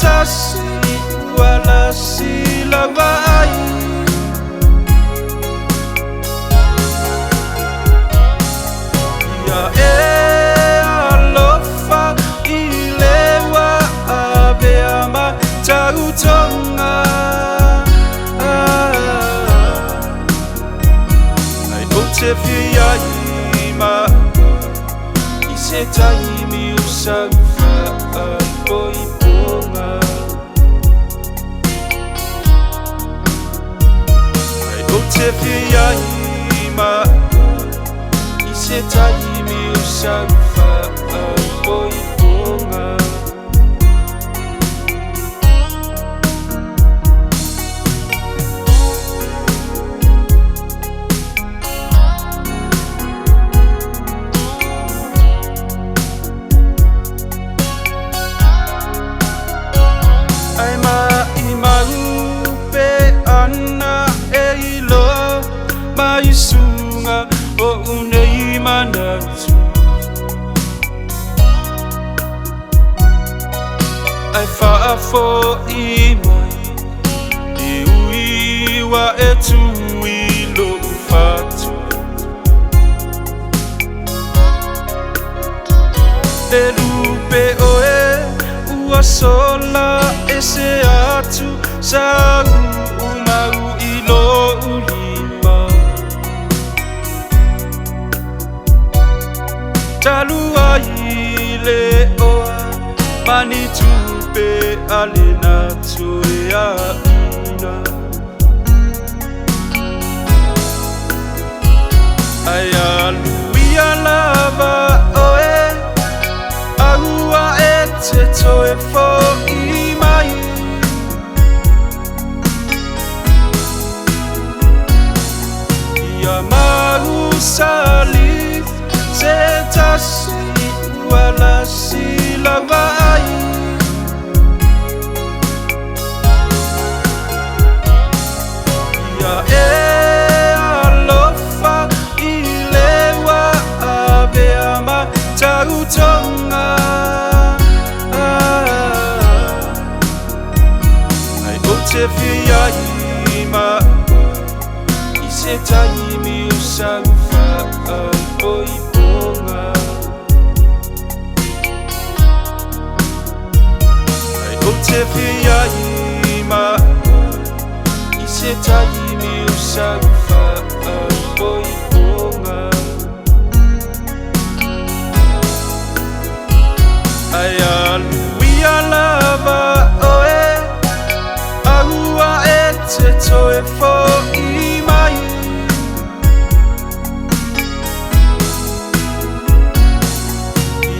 tasi wala sila vai. Ya alofa ilewa abeama tautonga. Ai ote fia ima iseta imi usafa poiponga. Ai ote fia ima iseta imi usafa poiponga. Maisunga o unei manatu ai fa'afo I mai I uiwa e tui lo ufatu e lupe oe ua sola e se atu sa umau I lo ulima talua ile oa mani tupe alena tuea ina. Aya luia lava oe ahua ete toe fo imai. Ia mahu salif se tasi wala sila vai. Ya alofa ilewa abeama tautonga. Ai ote fia ima iseta imi usafa poiponga. Ai ote fia ima iseta imi usafa poiponga. Ai aluia lava oe ahua ete toe fo imai.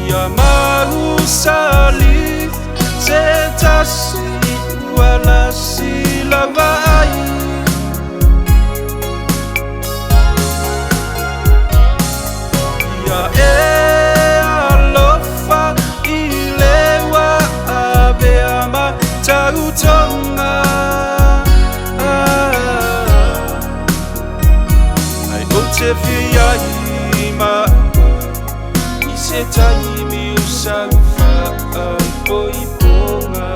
Ia mahu salif se tasi wala sila vai. Ya alofa ilewa abeama tautonga. Ai ote fia ima iseta imi usafa poiponga.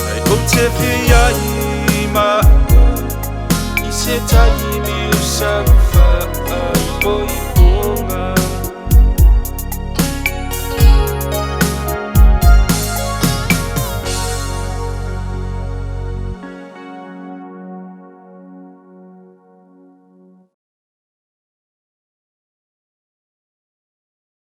Ai ote fia ima iseta imi usafa poiponga.